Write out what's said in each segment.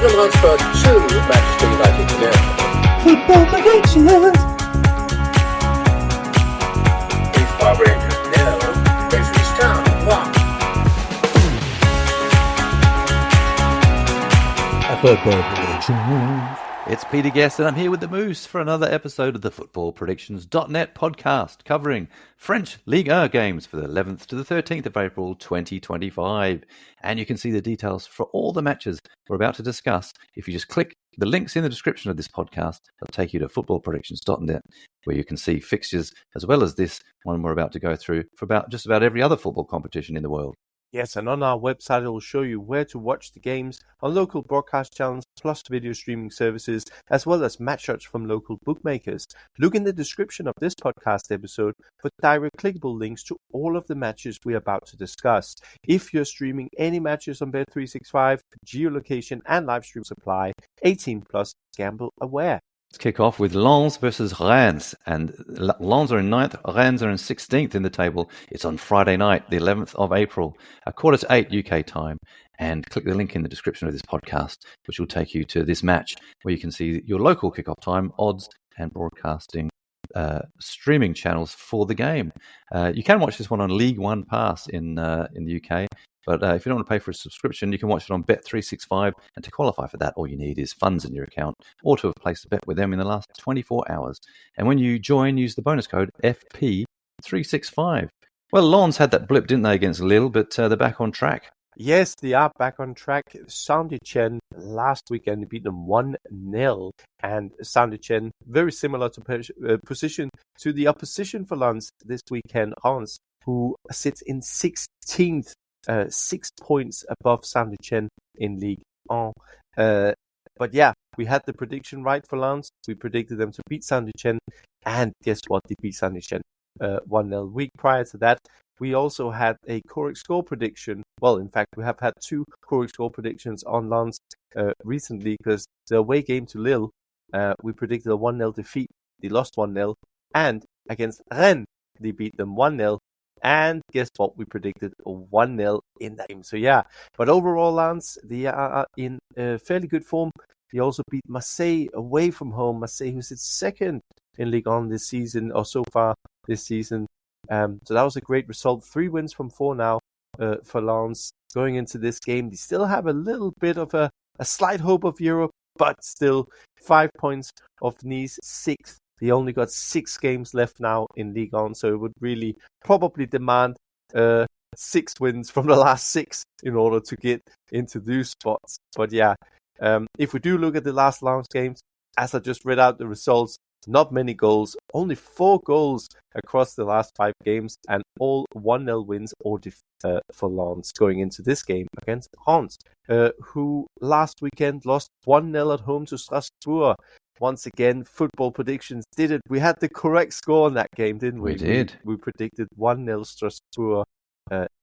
Tottenham Hotspur 2, Manchester United 0. Football predictions. Hillsborough Rangers 0, Ipswich Town 1. Football predictions. It's Peter Guest, and I'm here with the Moose for another episode of the FootballPredictions.net podcast covering French Ligue games for the 11th to the 13th of April 2025. And you can see the details for all the matches we're about to discuss if you just click the links in the description of this podcast. They'll take you to FootballPredictions.net, where you can see fixtures as well as this one we're about to go through for just about every other football competition in the world. Yes, and on our website it will show you where to watch the games on local broadcast channels plus video streaming services, as well as match odds from local bookmakers. Look in the description of this podcast episode for direct clickable links to all of the matches we are about to discuss. If you're streaming any matches on Bet365, geolocation and live stream supply, 18 plus, gamble aware. Let's kick off with Lens versus Rennes, and Lens are in 9th, Rennes are in 16th in the table. It's on Friday night, the 11th of April, 7:45 UK time, and click the link in the description of this podcast, which will take you to this match, where you can see your local kickoff time, odds, and broadcasting streaming channels for the game. You can watch this one on League One Pass in the UK. But if you don't want to pay for a subscription, you can watch it on Bet365. And to qualify for that, all you need is funds in your account or to have placed a bet with them in the last 24 hours. And when you join, use the bonus code FP365. Well, Lens had that blip, didn't they, against Lille, but they're back on track. Yes, they are back on track. Saint-Etienne last weekend beat them 1-0. And Saint-Etienne, very similar to position to the opposition for Lens this weekend, Reims, who sits in 16th. 6 points above Saint-Etienne in Ligue 1. But yeah, we had the prediction right for Lens. We predicted them to beat Saint-Etienne, and guess what? They beat Saint-Etienne 1-0. Week prior to that, we also had a correct score prediction. Well, in fact, we have had 2 correct score predictions on Lens recently, because the away game to Lille, we predicted a 1-0 defeat. They lost 1-0. And against Rennes, they beat them 1-0. And guess what? We predicted a 1-0 in that game. So yeah, but overall, Lens, they are in fairly good form. They also beat Marseille away from home. Marseille, who sits second in Ligue 1 this season, or so far this season. So that was a great result. 3 wins from 4 now for Lens. Going into this game, they still have a little bit of a slight hope of Europe, but still 5 points off Nice, 6th. They only got 6 games left now in Ligue 1, so it would really probably demand 6 wins from the last 6 in order to get into those spots. But yeah, if we do look at the last Lens games, as I just read out the results, not many goals, only 4 goals across the last 5 games, and all 1-0 wins for Lens going into this game against Reims, who last weekend lost 1-0 at home to Strasbourg. Once again, football predictions did it. We had the correct score in that game, didn't we? We did. We predicted 1-0 Strasbourg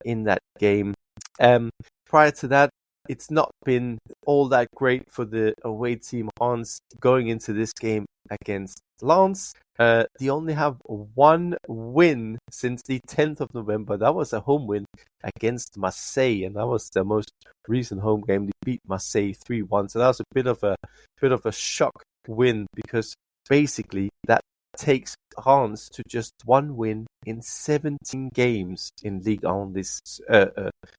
in that game. Prior to that, it's not been all that great for the away team Reims going into this game against Lens. They only have 1 win since the 10th of November. That was a home win against Marseille, and that was their most recent home game. They beat Marseille 3-1. So that was a bit of a shock win, because basically that takes Reims to just 1 win in 17 games in Ligue 1 this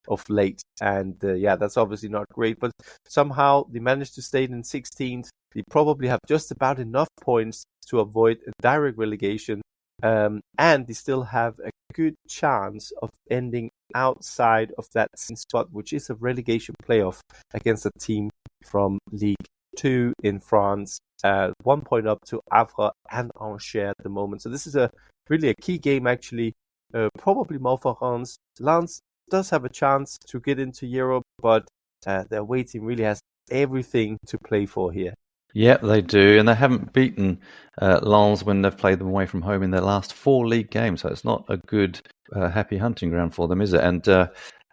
of late, and yeah, that's obviously not great, but somehow they managed to stay in 16th. They probably have just about enough points to avoid a direct relegation, and they still have a good chance of ending outside of that spot, which is a relegation playoff against a team from Ligue 2 in France. 1 point up to Havre and Angers at the moment. So this is really a key game, actually, probably more for Reims. Lens does have a chance to get into Europe, but their away team really has everything to play for here. Yeah, they do, and they haven't beaten Lens when they've played them away from home in their last 4 league games, so it's not a good happy hunting ground for them, is it? And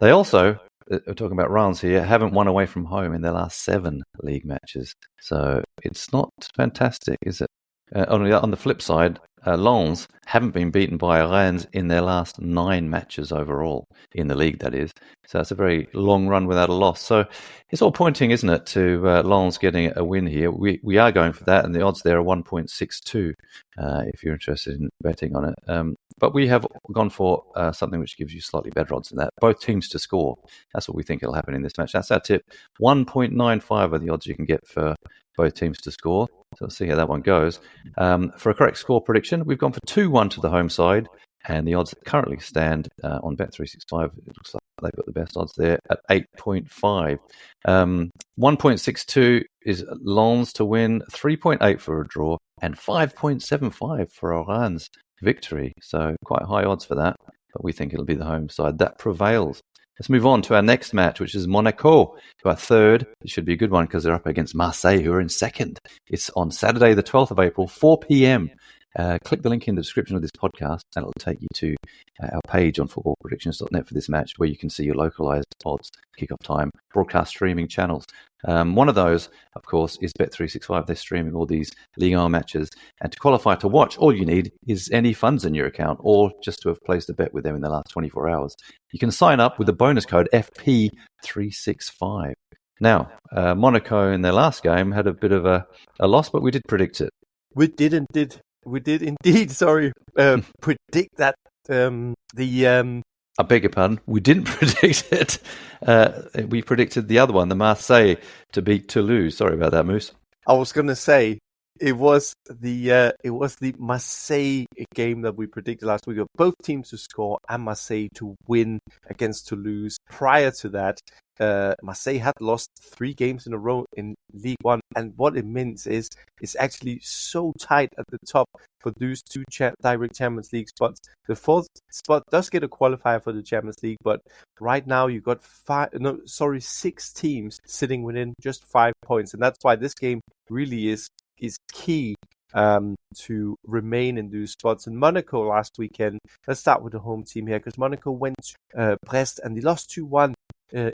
they also, talking about Reims here, haven't won away from home in their last 7 league matches, so it's not fantastic, is it? On the flip side, Lens haven't been beaten by Rennes in their last 9 matches overall in the league, that is. So that's a very long run without a loss. So it's all pointing, isn't it, to Lens getting a win here. We are going for that, and the odds there are 1.62 if you're interested in betting on it. But we have gone for something which gives you slightly better odds than that. Both teams to score. That's what we think will happen in this match. That's our tip. 1.95 are the odds you can get for both teams to score. So let's see how that one goes. For a correct score prediction, we've gone for 2-1 to the home side, and the odds currently stand on Bet365. It looks like they've got the best odds there at 8.5. 1.62 is Lens to win, 3.8 for a draw, and 5.75 for Oran's victory. So quite high odds for that, but we think it'll be the home side that prevails. Let's move on to our next match, which is Monaco, who are third. It should be a good one because they're up against Marseille, who are in second. It's on Saturday, the 12th of April, 4 p.m. Click the link in the description of this podcast, and it'll take you to our page on footballpredictions.net for this match, where you can see your localized odds, kickoff time, broadcast streaming channels. One of those, of course, is Bet365. They're streaming all these Ligue 1 matches. And to qualify to watch, all you need is any funds in your account or just to have placed a bet with them in the last 24 hours. You can sign up with the bonus code FP365. Now, Monaco in their last game had a bit of a loss, but we did predict it. We did indeed, predict that I beg your pardon, we didn't predict it. We predicted the other one, the Marseille, to beat Toulouse. Sorry about that, Moose. I was going to say it was the Marseille game that we predicted last week of both teams to score and Marseille to win against Toulouse. Prior to that, Marseille had lost 3 games in a row in Ligue 1, and what it means is it's actually so tight at the top for those 2 direct Champions League spots. The 4th spot does get a qualifier for the Champions League, but right now you've got 6 teams sitting within just 5 points, and that's why this game really is key to remain in those spots. In Monaco last weekend, let's start with the home team here, because Monaco went to Brest and they lost 2-1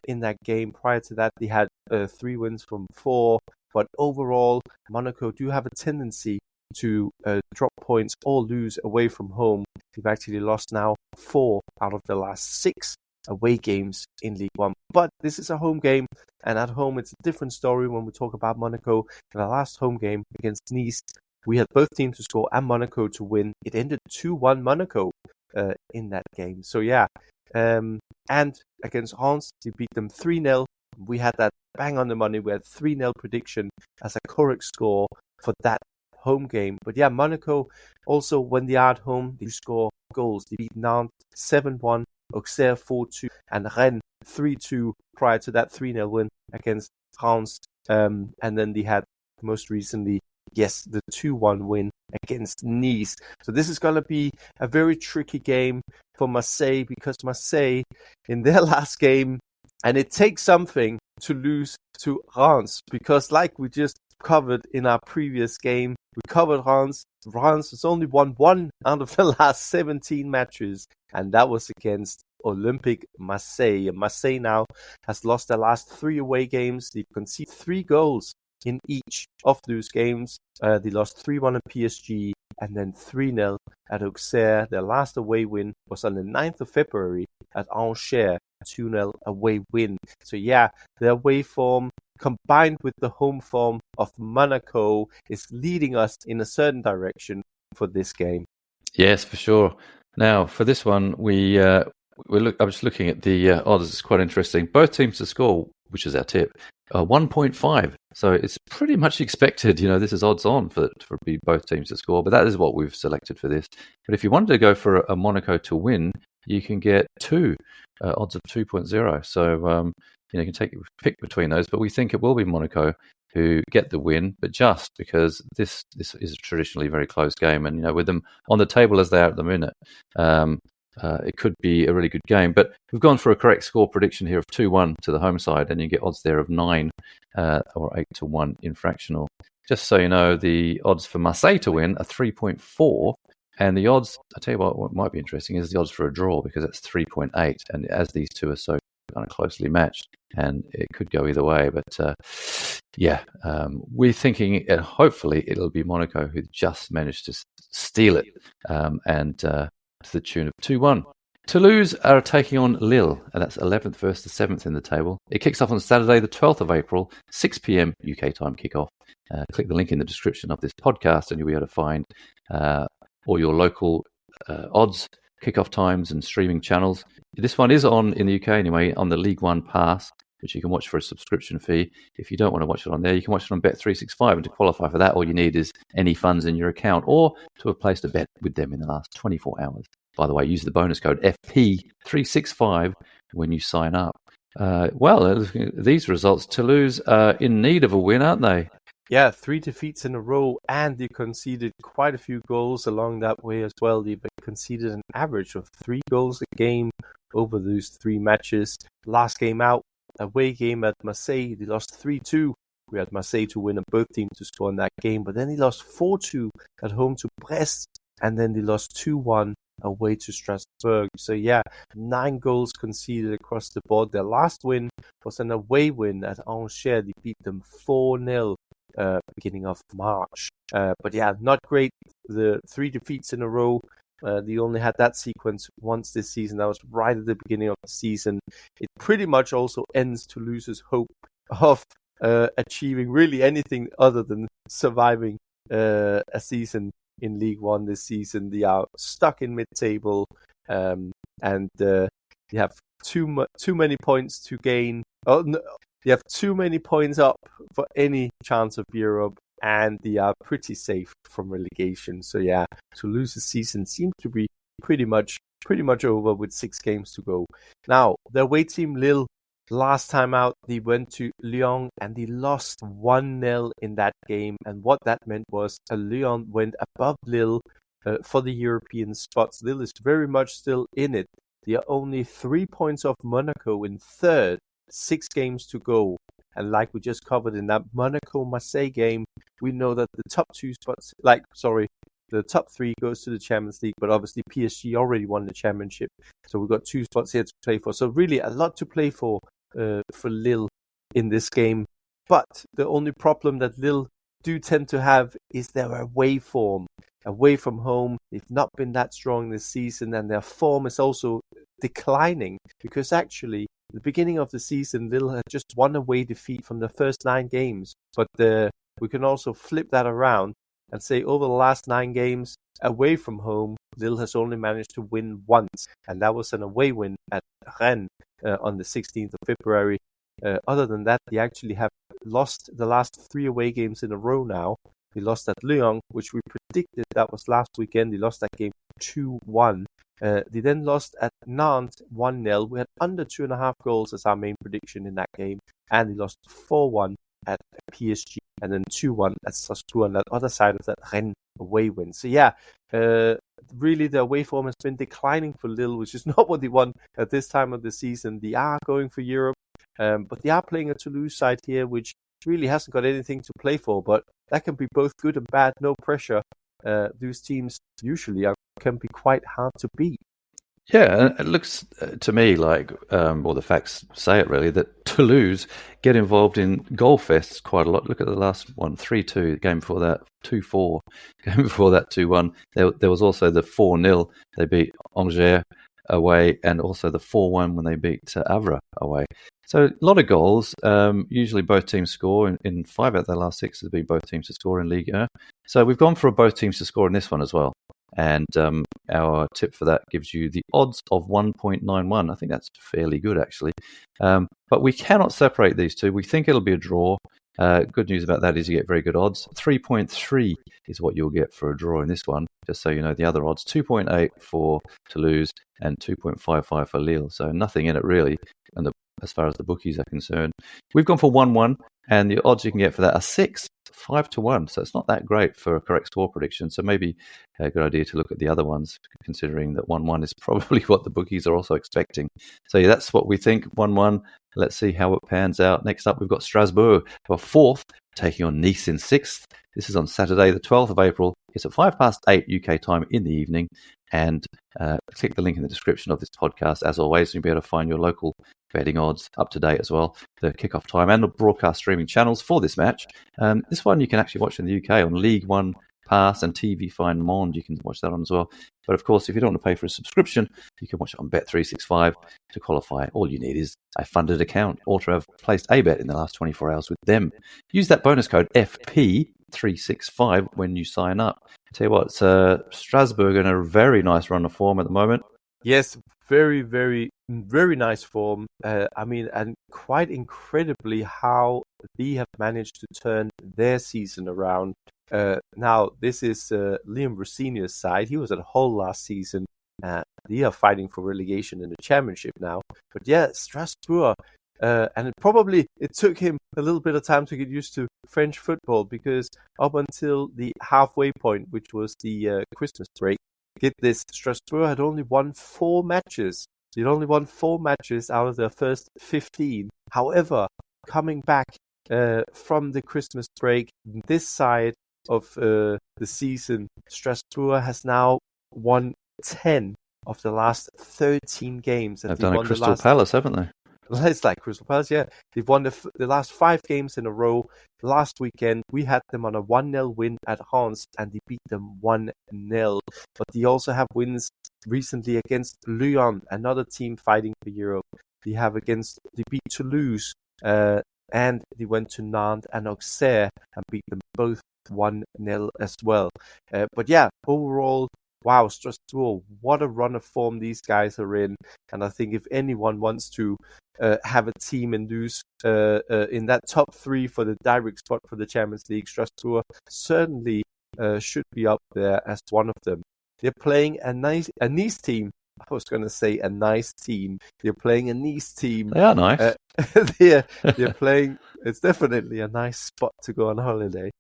in that game. Prior to that, they had 3 wins from 4, but overall, Monaco do have a tendency to drop points or lose away from home. They've actually lost now 4 out of the last 6 away games in Ligue 1. But this is a home game, and at home it's a different story when we talk about Monaco. In the last home game against Nice, we had both teams to score and Monaco to win. It ended 2-1 Monaco in that game. So yeah, and against Reims, they beat them 3-0. We had that bang on the money. We had 3-0 prediction as a correct score for that home game. But yeah, Monaco also, when they are at home, they score goals. They beat Nantes 7-1, Auxerre 4-2, and Rennes 3-2 prior to that 3-0 win against France. And then they had most recently, the 2-1 win against Nice. So this is going to be a very tricky game for Marseille, because Marseille, in their last game, and it takes something to lose to Reims, because like we just covered in our previous game, we covered Reims. Reims has only won 1 out of the last 17 matches, and that was against Olympique Marseille. Marseille now has lost their last 3 away games. They conceded 3 goals in each of those games. They lost 3-1 at PSG and then 3-0 at Auxerre. Their last away win was on the 9th of February at Angers, 2-0 away win. So yeah, their away form combined with the home form of Monaco is leading us in a certain direction for this game. Yes, for sure. Now, for this one, I was looking at the odds. It's quite interesting. Both teams to score, which is our tip, 1.5. So it's pretty much expected. This is odds on for both teams to score, but that is what we've selected for this. But if you wanted to go for a Monaco to win, you can get 2 odds of 2.0. So you can pick between those, but we think it will be Monaco who get the win, but just because this is traditionally a very close game, and with them on the table as they are at the minute, it could be a really good game. But we've gone for a correct score prediction here of 2-1 to the home side, and you get odds there of 9 or 8-1 in fractional. Just so you know, the odds for Marseille to win are 3.4, and the odds, I tell you what might be interesting is the odds for a draw, because it's 3.8, and as these two are so kind of closely matched, and it could go either way. But Yeah, we're thinking hopefully it'll be Monaco who just managed to steal it, and to the tune of 2-1. Toulouse are taking on Lille, and that's 11th versus 7th in the table. It kicks off on Saturday, the 12th of April, 6 p.m. UK time kickoff. Click the link in the description of this podcast, and you'll be able to find all your local odds, kickoff times, and streaming channels. This one is on, in the UK anyway, on the League One Pass, which you can watch for a subscription fee. If you don't want to watch it on there, you can watch it on Bet365. And to qualify for that, all you need is any funds in your account or to have placed a bet with them in the last 24 hours. By the way, use the bonus code FP365 when you sign up. Well, these results, Toulouse are in need of a win, aren't they? Yeah, 3 defeats in a row, and they conceded quite a few goals along that way as well. They conceded an average of 3 goals a game over those 3 matches. Last game out, away game at Marseille, they lost 3-2. We had Marseille to win and both teams to score in that game, but then they lost 4-2 at home to Brest, and then they lost 2-1 away to Strasbourg. So yeah, 9 goals conceded across the board. Their last win was an away win at Angers. They beat them 4-0 beginning of March. But yeah, not great. The 3 defeats in a row. They only had that sequence once this season. That was right at the beginning of the season. It pretty much also ends Toulouse's hope of achieving really anything other than surviving a season in League One this season. They are stuck in mid-table, and they have too many points to gain. Oh, no, they have too many points up for any chance of Europe, and they are pretty safe from relegation. So yeah, Toulouse's season seems to be pretty much over with 6 games to go. Now, their away team Lille, last time out, they went to Lyon and they lost 1-0 in that game. And what that meant was Lyon went above Lille for the European spots. Lille is very much still in it. They are only 3 points off Monaco in third, 6 games to go. And like we just covered in that Monaco-Marseille game, we know that the top 2 spots, the top 3 goes to the Champions League, but obviously PSG already won the championship. So we've got 2 spots here to play for. So really a lot to play for Lille in this game. But the only problem that Lille do tend to have is their away form. Away from home, they've not been that strong this season, and their form is also declining because actually the beginning of the season, Lille had just 1 away defeat from the first 9 games. But we can also flip that around and say over the last 9 games away from home, Lille has only managed to win once, and that was an away win at Rennes on the 16th of February. Other than that, they actually have lost the last 3 away games in a row now. They lost at Lyon, which we predicted that was last weekend. They lost that game 2-1. They then lost at Nantes 1-0. We had under 2.5 goals as our main prediction in that game, and they lost 4-1 at PSG, and then 2-1 at Strasbourg on that other side of that Rennes away win. So yeah, really the away form has been declining for Lille, which is not what they want at this time of the season. They are going for Europe, but they are playing a Toulouse side here, which really hasn't got anything to play for, but that can be both good and bad, no pressure. Those teams usually can be quite hard to beat. Yeah, it looks to me like, or the facts say it really, that Toulouse get involved in goal fests quite a lot. Look at the last one, 3-2, the game before that, 2-4, game before that, 2-1. There was also the 4-0, they beat Angers away, and also the 4-1 when they beat Havre away. So a lot of goals. Usually both teams score. In 5 out of their last 6 has been both teams to score in Ligue 1. So we've gone for both teams to score in this one as well. And our tip for that gives you the odds of 1.91. I think that's fairly good, actually. But we cannot separate these two. We think it'll be a draw. Good news about that is you get very good odds. 3.3 is what you'll get for a draw in this one, just so you know the other odds. 2.8 for Toulouse and 2.55 for Lille. So nothing in it really, as far as the bookies are concerned. We've gone for 1-1, and the odds you can get for that are 5-1. So it's not that great for a correct score prediction. So maybe a good idea to look at the other ones, considering that 1-1 is probably what the bookies are also expecting. So yeah, that's what we think, 1-1. Let's see how it pans out. Next up, we've got Strasbourg, who are 4th, taking on Nice in 6th. This is on Saturday, the 12th of April, It's at 8:05 UK time in the evening. And click the link in the description of this podcast, as always, and you'll be able to find your local betting odds up to date as well, the kickoff time and the broadcast streaming channels for this match. This one you can actually watch in the UK on League One Pass and TV Find Monde. You can watch that on as well. But of course, if you don't want to pay for a subscription, you can watch it on Bet365 to qualify. All you need is a funded account or to have placed a bet in the last 24 hours with them. Use that bonus code FP365 when you sign up. I tell you what, Strasbourg in a very nice run of form at the moment. Yes, very, very, very nice form. And quite incredibly how they have managed to turn their season around. Now, this is Liam Rosenior's side. He was at Hull last season. They are fighting for relegation in the championship now. But yeah, Strasbourg. And it took him a little bit of time to get used to French football, because up until the halfway point, which was the Christmas break, get this, Strasbourg had only won 4 matches. They'd only won 4 matches out of their first 15. However, coming back from the Christmas break, this side of the season, Strasbourg has now won 10 of the last 13 games. They've done a Crystal Palace, haven't they? It's like Crystal Palace, yeah. They've won the last 5 games in a row. Last weekend, we had them on a 1-0 win at Reims, and they beat them 1-0. But they also have wins recently against Lyon, another team fighting for Europe. They beat Toulouse, and they went to Nantes and Auxerre and beat them both 1-0 as well. But yeah, overall, wow, Strasbourg, what a run of form these guys are in. And I think if anyone wants to have a team in that top 3 for the direct spot for the Champions League, Strasbourg certainly should be up there as one of them. They're playing a Nice team. I was going to say a nice team. They're playing a Nice team. They are nice. They're playing. It's definitely a nice spot to go on holiday.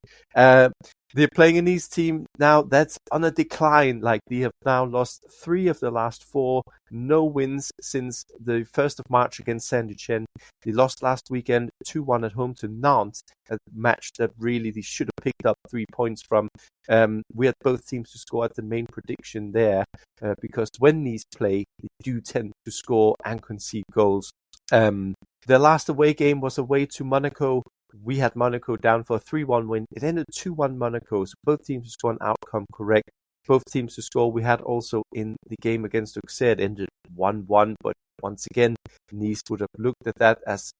They're playing a Nice team now that's on a decline. Like, they have now lost 3 of the last 4. No wins since the 1st of March against Saint-Etienne. They lost last weekend 2-1 at home to Nantes, a match that really they should have picked up 3 points from. We had both teams to score at the main prediction there, because when Nice play, they do tend to score and concede goals. Their last away game was away to Monaco. We had Monaco down for a 3-1 win. It ended 2-1 Monaco, so both teams to score an outcome correct. Both teams to score. We had also in the game against Auxerre, it ended 1-1, but once again, Nice would have looked at that as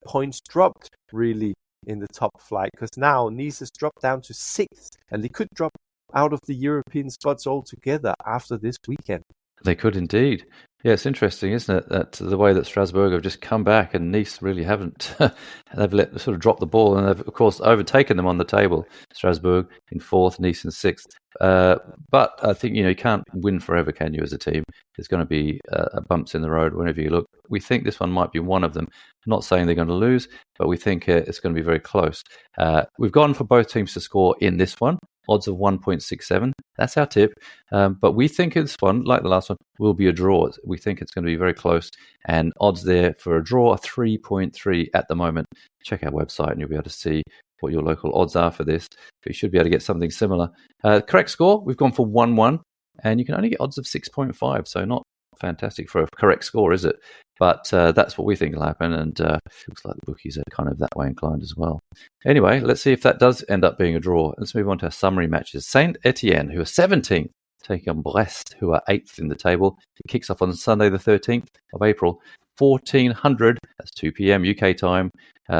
points dropped, really, in the top flight, because now Nice has dropped down to 6th, and they could drop out of the European spots altogether after this weekend. They could indeed. Yeah, it's interesting, isn't it, that the way that Strasbourg have just come back and Nice really haven't. They've sort of dropped the ball, and they've, of course, overtaken them on the table. Strasbourg in 4th, Nice in 6th. But I think, you can't win forever, can you, as a team? There's going to be bumps in the road whenever you look. We think this one might be one of them. I'm not saying they're going to lose, but we think it's going to be very close. We've gone for both teams to score in this one. Odds of 1.67. That's our tip. But we think this one, like the last one, will be a draw. We think it's going to be very close. And odds there for a draw are 3.3 at the moment. Check our website and you'll be able to see what your local odds are for this. But you should be able to get something similar. Correct score, we've gone for 1-1. And you can only get odds of 6.5. So not fantastic for a correct score, is it? But that's what we think will happen, and looks like the bookies are kind of that way inclined as well. Anyway, let's see if that does end up being a draw. Let's move on to our summary matches. Saint-Etienne, who are 17th, taking on Brest, who are 8th in the table. It kicks off on Sunday the 13th of April, 1400. That's 2 p.m. UK time.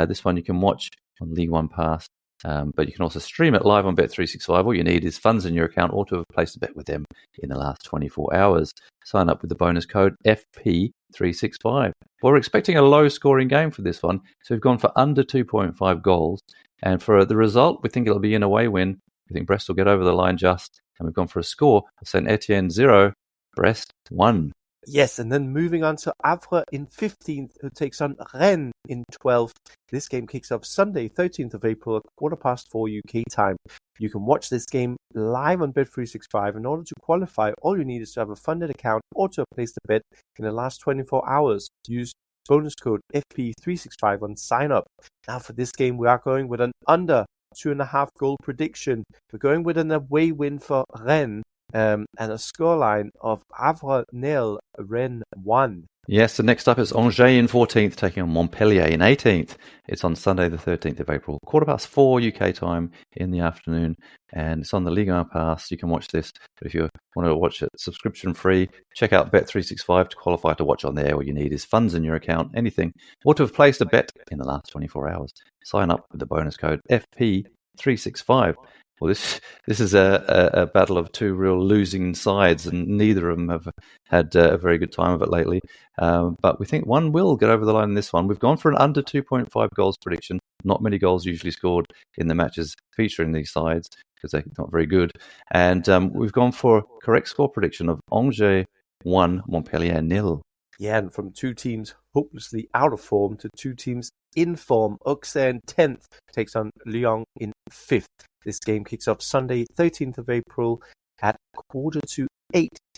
This one you can watch on League One Pass. But you can also stream it live on Bet365. All you need is funds in your account or to have placed a bet with them in the last 24 hours. Sign up with the bonus code FP365. We're expecting a low-scoring game for this one, so we've gone for under 2.5 goals. And for the result, we think it'll be an away win. We think Brest will get over the line just. And we've gone for a score of Saint-Etienne 0, Brest 1. Yes, and then moving on to Havre in 15th, who takes on Rennes in 12th. This game kicks off Sunday, 13th of April at 4:15 UK time. You can watch this game live on Bet365. In order to qualify, all you need is to have a funded account or to have placed a bet in the last 24 hours. Use bonus code FP365 on sign up. Now for this game, we are going with an under 2.5 goal prediction. We're going with an away win for Rennes and a scoreline of Havre nil, Rennes 1. Yes, the next up is Angers in 14th, taking on Montpellier in 18th. It's on Sunday, the 13th of April, 4:15 UK time in the afternoon, and it's on the Ligue 1 Pass. You can watch this, but if you want to watch it subscription free, check out Bet365 to qualify to watch on there. All you need is funds in your account, anything, or to have placed a bet in the last 24 hours. Sign up with the bonus code FP365. Well, this is a battle of two real losing sides, and neither of them have had a very good time of it lately. But we think one will get over the line in this one. We've gone for an under 2.5 goals prediction. Not many goals usually scored in the matches featuring these sides because they're not very good. And we've gone for a correct score prediction of Angers 1, Montpellier 0. Yeah, and from two teams hopelessly out of form to two teams in form, Auxerre in 10th takes on Lyon in 5th. This game kicks off Sunday, 13th of April at 7:45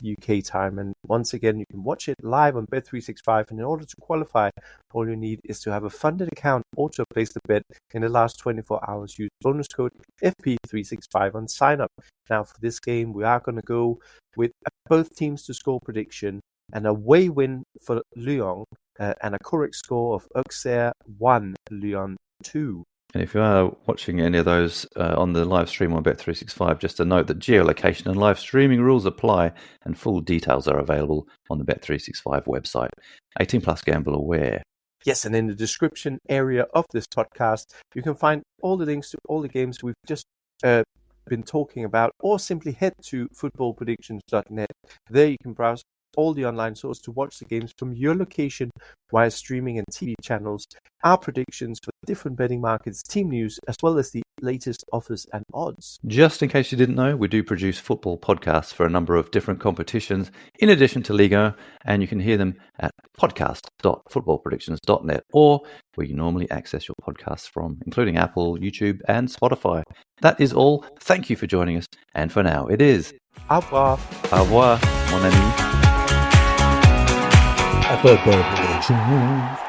UK time. And once again, you can watch it live on Bet365. And in order to qualify, all you need is to have a funded account or to have placed a bet in the last 24 hours. Use bonus code FP365 on sign up. Now, for this game, we are going to go with both teams to score prediction, an away win for Lyon, and a correct score of Auxerre 1, Lyon 2. And if you are watching any of those on the live stream on Bet365, just a note that geolocation and live streaming rules apply and full details are available on the Bet365 website. 18 plus gamble aware. Yes, and in the description area of this podcast, you can find all the links to all the games we've just been talking about, or simply head to footballpredictions.net. There you can browse all the online sources to watch the games from your location via streaming and TV channels, our predictions for different betting markets, team news, as well as the latest offers and odds. Just in case you didn't know, we do produce football podcasts for a number of different competitions in addition to Ligue, and you can hear them at podcast.footballpredictions.net or where you normally access your podcasts from, including Apple, YouTube, and Spotify. That is all. Thank you for joining us, and for now, it is Au revoir. au revoir, mon ami. Football predictions.